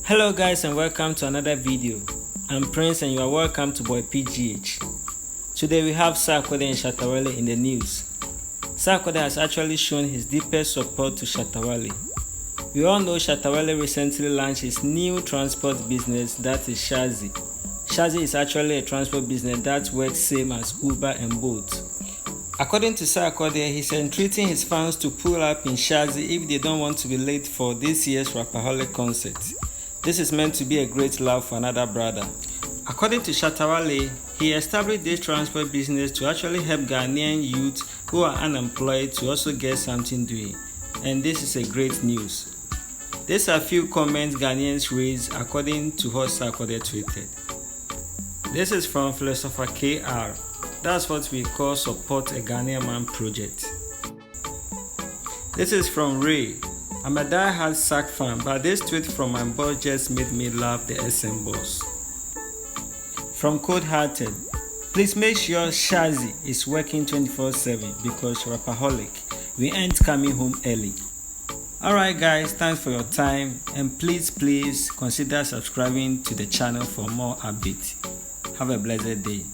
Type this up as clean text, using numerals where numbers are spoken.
Hello guys and welcome to another video. I'm Prince and you are welcome to Boy PGH. Today we have Sarkodie and Shatta Wale in the news. Sarkodie has actually shown his deepest support to Shatta Wale. We all know Shatta Wale recently launched his new transport business, that is Shaxi. Shaxi is actually a transport business that works same as Uber and Bolt. According to Sarkodie, he's entreating his fans to pull up in Shaxi if they don't want to be late for this year's Rapaholic concert. This is meant to be a great love for another brother. According to Shatta Wale, he established this transport business to actually help Ghanaian youth who are unemployed to also get something doing. And this is a great news. These are few comments Ghanaians raised according to what Sarkodie tweeted. This is from philosopher KR. That's what we call support a Ghanaian man project. This is from Ray. I'm a die-hard Sack fan, but this tweet from my boss just made me love the SM boss. From Cold Hearted, please make sure Shaxi is working 24/7 because Rapaholic, we ain't coming home early. Alright guys, thanks for your time and please consider subscribing to the channel for more updates. Have a blessed day.